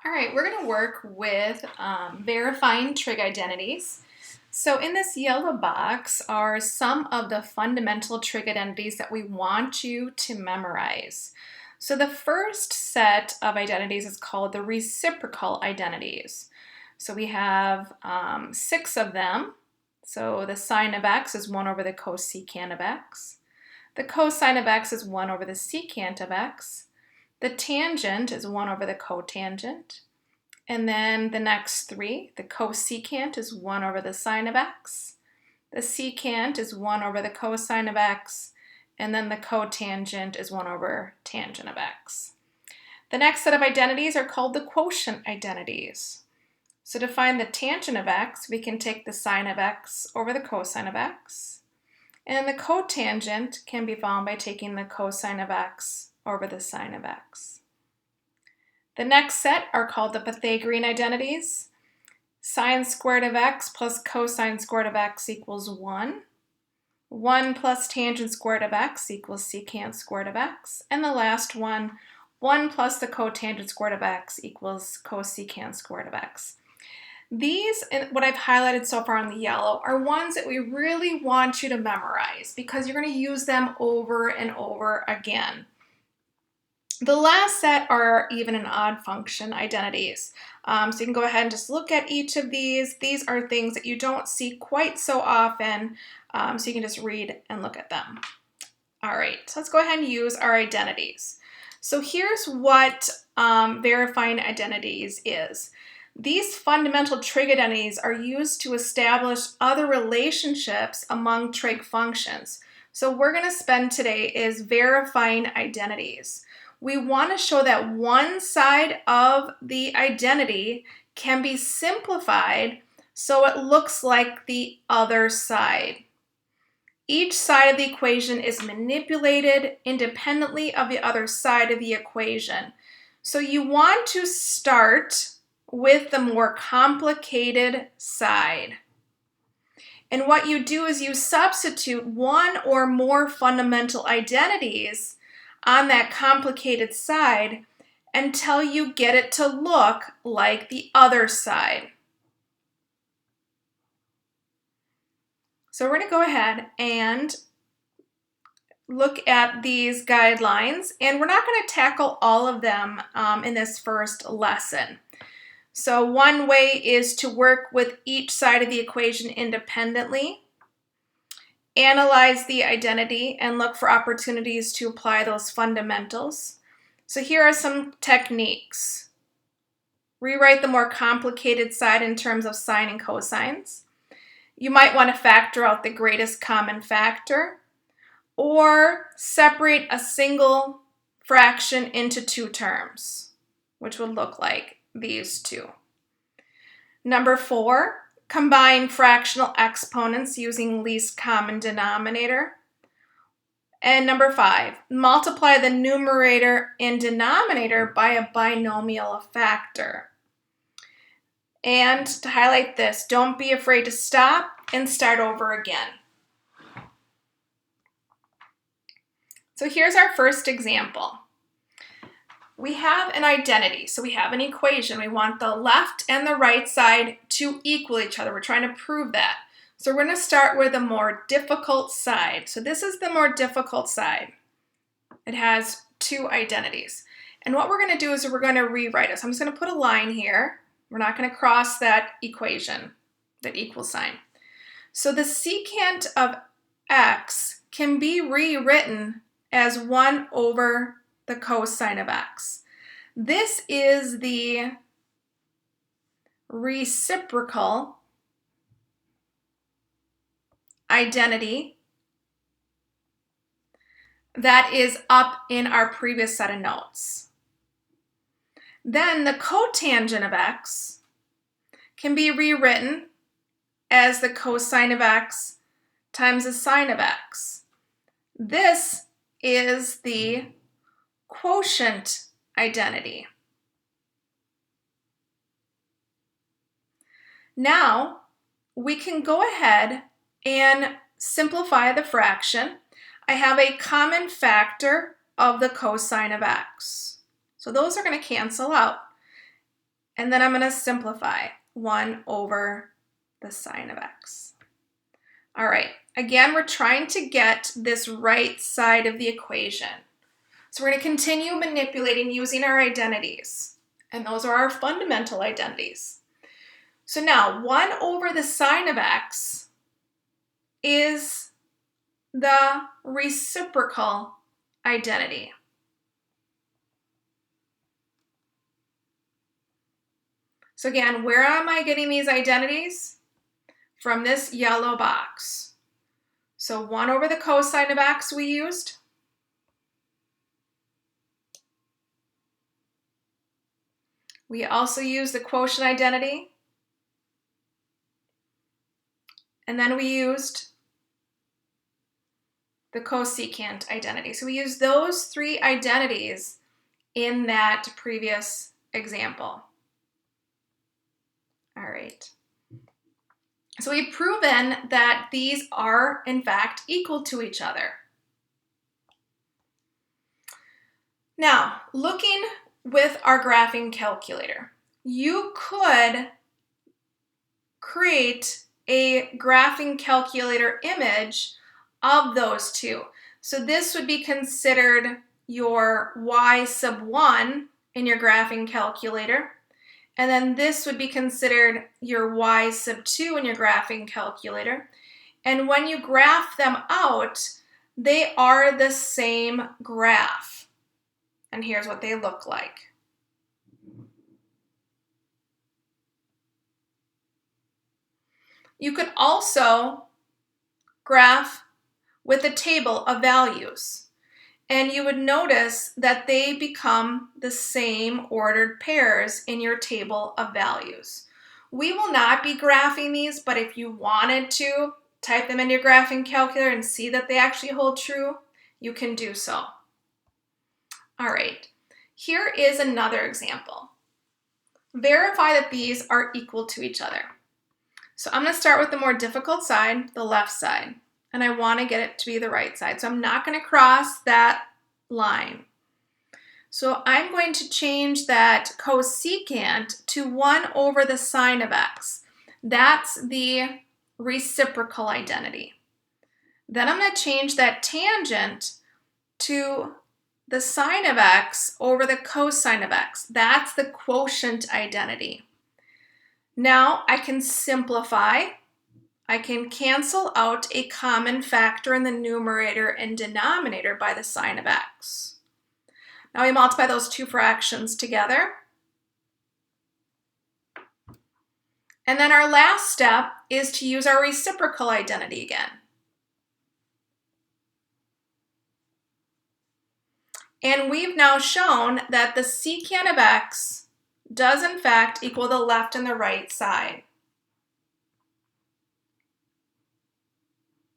All right, we're going to work with verifying trig identities. So in this yellow box are some of the fundamental trig identities that we want you to memorize. So the first set of identities is called the reciprocal identities. So we have 6 of them. So the sine of x is 1 over the cosecant of x. The cosine of x is 1 over the secant of x. The tangent is 1 over the cotangent. And then the next 3, the cosecant is 1 over the sine of x. The secant is 1 over the cosine of x. And then the cotangent is 1 over tangent of x. The next set of identities are called the quotient identities. So to find the tangent of x, we can take the sine of x over the cosine of x. And the cotangent can be found by taking the cosine of x over the sine of x. The next set are called the Pythagorean identities. Sine squared of x plus cosine squared of x equals 1. 1 plus tangent squared of x equals secant squared of x. And the last one, 1 plus the cotangent squared of x equals cosecant squared of x. These, what I've highlighted so far in the yellow, are ones that we really want you to memorize because you're going to use them over and over again. The last set are even and odd function identities. So you can go ahead and just look at each of these. These are things that you don't see quite so often, so you can just read and look at them. All right, so let's go ahead and use our identities. So here's what verifying identities is. These fundamental trig identities are used to establish other relationships among trig functions. So what we're going to spend today is verifying identities. We want to show that one side of the identity can be simplified so it looks like the other side. Each side of the equation is manipulated independently of the other side of the equation. So you want to start with the more complicated side. And what you do is you substitute one or more fundamental identities on that complicated side until you get it to look like the other side. So we're going to go ahead and look at these guidelines, and we're not going to tackle all of them in this first lesson. So one way is to work with each side of the equation independently, analyze the identity, and look for opportunities to apply those fundamentals. So here are some techniques. Rewrite the more complicated side in terms of sine and cosines. You might want to factor out the greatest common factor, or separate a single fraction into 2 terms, which would look like these two. Number 4, combine fractional exponents using least common denominator. And number 5, multiply the numerator and denominator by a binomial factor. And to highlight this, don't be afraid to stop and start over again. So here's our first example. We have an identity, so we have an equation. We want the left and the right side to equal each other. We're trying to prove that. So we're going to start with a more difficult side. So this is the more difficult side. It has 2 identities. And what we're going to do is we're going to rewrite it. So I'm just going to put a line here. We're not going to cross that equation, that equal sign. So the secant of x can be rewritten as 1 over the cosine of x. This is the reciprocal identity that is up in our previous set of notes. Then the cotangent of x can be rewritten as the cosine of x times the sine of x. This is the quotient identity. Now we can go ahead and simplify the fraction. I have a common factor of the cosine of x. So those are going to cancel out. And then I'm going to simplify 1 over the sine of x. All right, again, we're trying to get this right side of the equation. So we're going to continue manipulating using our identities. And those are our fundamental identities. So now 1 over the sine of x is the reciprocal identity. So again, where am I getting these identities? From this yellow box. So 1 over the cosine of x we used. We also used the quotient identity. And then we used the cosecant identity. So we used those 3 identities in that previous example. All right. So we've proven that these are, in fact, equal to each other. Now, looking with our graphing calculator, you could create a graphing calculator image of those two. So this would be considered your y sub 1 in your graphing calculator. And then this would be considered your y sub 2 in your graphing calculator. And when you graph them out, they are the same graph. And here's what they look like. You could also graph with a table of values. And you would notice that they become the same ordered pairs in your table of values. We will not be graphing these, but if you wanted to type them into your graphing calculator and see that they actually hold true, you can do so. All right, here is another example. Verify that these are equal to each other. So I'm going to start with the more difficult side, the left side. And I want to get it to be the right side. So I'm not going to cross that line. So I'm going to change that cosecant to 1 over the sine of x. That's the reciprocal identity. Then I'm going to change that tangent to the sine of x over the cosine of x. That's the quotient identity. Now I can simplify. I can cancel out a common factor in the numerator and denominator by the sine of x. Now we multiply those two fractions together. And then our last step is to use our reciprocal identity again. And we've now shown that the secant of x does in fact equal the left and the right side.